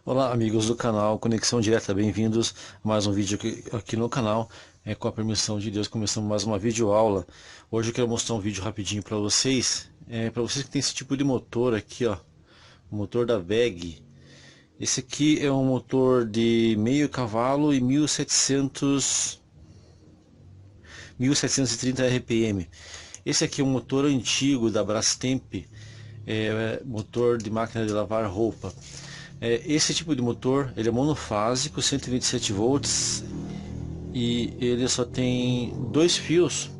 Olá amigos do canal Conexão Direta, bem-vindos a mais um vídeo aqui no canal. Com a permissão de Deus, começamos mais uma videoaula. Hoje eu quero mostrar um vídeo rapidinho para vocês que tem esse tipo de motor aqui, ó, o motor da WEG. Esse aqui é um motor de meio cavalo e 1730 RPM. Esse aqui é um motor antigo da Brastemp, motor de máquina de lavar roupa. Esse tipo de motor ele é monofásico, 127 volts, e ele só tem dois fios.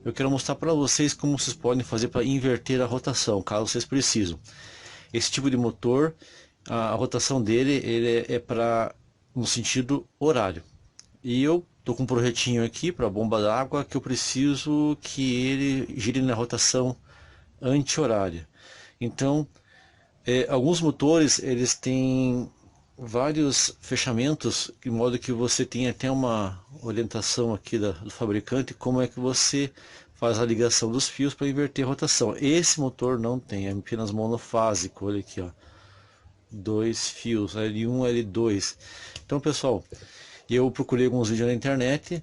Eu quero mostrar para vocês como vocês podem fazer para inverter a rotação, caso vocês precisem. Esse tipo de motor, a rotação dele ele é para no sentido horário. E eu tô com um projetinho aqui para bomba d'água que eu preciso que ele gire na rotação anti-horária. Então, alguns motores eles têm vários fechamentos, de modo que você tem até uma orientação aqui do fabricante como é que você faz a ligação dos fios para inverter a rotação. Esse motor não tem, é apenas monofásico. Olha aqui, ó, dois fios, L1, L2. Então, pessoal, eu procurei alguns vídeos na internet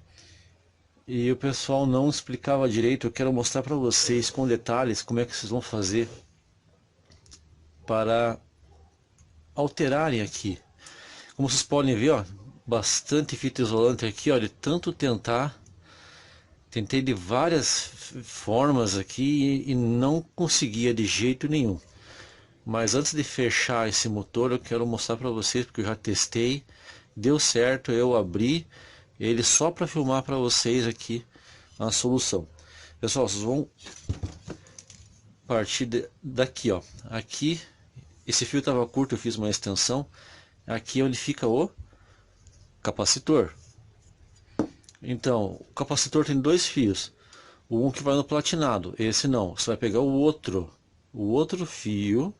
e o pessoal não explicava direito. Eu quero mostrar para vocês com detalhes como é que vocês vão fazer para alterarem aqui. Como vocês podem ver, ó, bastante fita isolante aqui, ó, de tanto tentei de várias formas aqui e não conseguia de jeito nenhum. Mas antes de fechar esse motor, eu quero mostrar para vocês, porque eu já testei, deu certo, eu abri ele só para filmar para vocês aqui a solução. Pessoal, vocês vão partir daqui, ó, aqui. Esse fio estava curto, eu fiz uma extensão. Aqui é onde fica o capacitor. Então, o capacitor tem dois fios. Um que vai no platinado, esse não. Você vai pegar o outro fio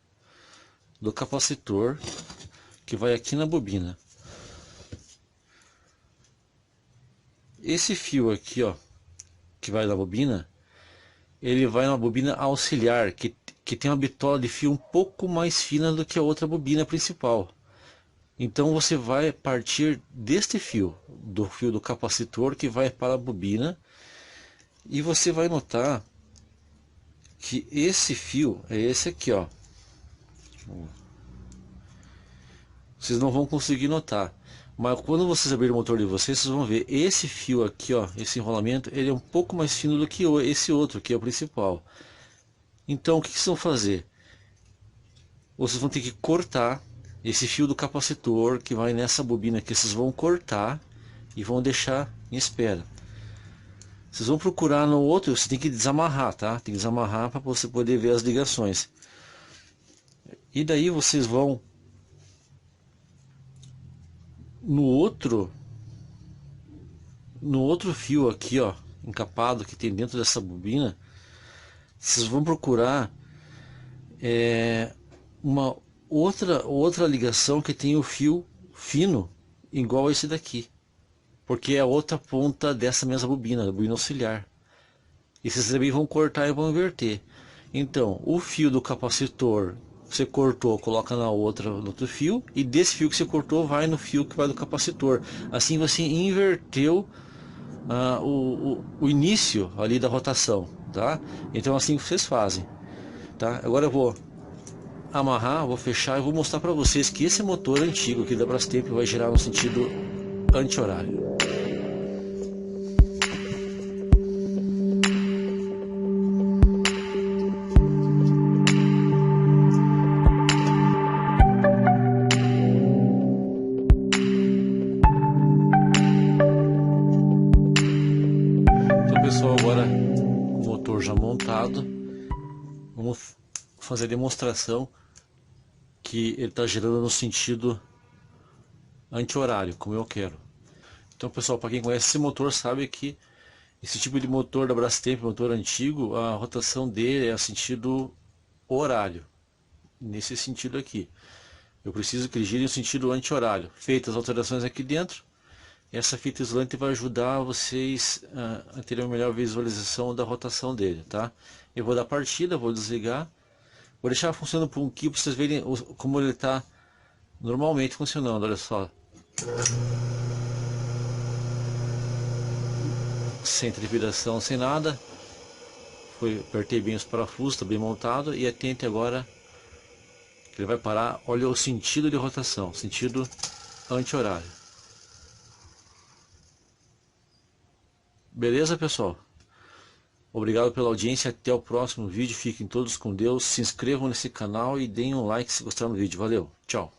do capacitor que vai aqui na bobina. Esse fio aqui, ó, que vai na bobina, ele vai na bobina auxiliar, que tem uma bitola de fio um pouco mais fina do que a outra bobina principal. Então você vai partir deste fio, do fio do capacitor que vai para a bobina, e você vai notar que esse fio é esse aqui, ó. Vocês não vão conseguir notar, mas quando vocês abrirem o motor de vocês, vocês vão ver esse fio aqui, ó, esse enrolamento, ele é um pouco mais fino do que esse outro, que é o principal. Então o que vocês vão fazer? Vocês vão ter que cortar esse fio do capacitor que vai nessa bobina aqui. Vocês vão cortar e vão deixar em espera. Vocês vão procurar no outro, você tem que desamarrar, tá? Tem que desamarrar para você poder ver as ligações. E daí vocês vão no outro fio aqui, ó, encapado que tem dentro dessa bobina. Vocês vão procurar uma outra ligação que tem o fio fino igual esse daqui, porque é a outra ponta dessa mesma bobina, a bobina auxiliar. E vocês também vão cortar e vão inverter. Então o fio do capacitor você cortou, coloca no outro fio, e desse fio que você cortou vai no fio que vai do capacitor. Assim você inverteu o início ali da rotação, tá? Então assim vocês fazem, tá? Agora eu vou amarrar, vou fechar e vou mostrar para vocês que esse motor antigo aqui da Brastemp vai girar no sentido anti-horário. Então pessoal, agora o motor já montado, vamos fazer a demonstração que ele está girando no sentido anti-horário, como eu quero. Então pessoal, para quem conhece esse motor sabe que esse tipo de motor da Brastemp, motor antigo, a rotação dele é a sentido horário. Nesse sentido aqui, eu preciso que ele gire no sentido anti-horário. Feitas as alterações aqui dentro, essa fita isolante vai ajudar vocês a ter uma melhor visualização da rotação dele, tá? Eu vou dar partida, vou desligar, vou deixar funcionando por um aqui para vocês verem como ele está normalmente funcionando, olha só. Sem trepidação, sem nada. Apertei bem os parafusos, está bem montado. E atente agora que ele vai parar. Olha o sentido de rotação, sentido anti-horário. Beleza, pessoal? Obrigado pela audiência, até o próximo vídeo. Fiquem todos com Deus. Se inscrevam nesse canal e deem um like se gostaram do vídeo. Valeu, tchau.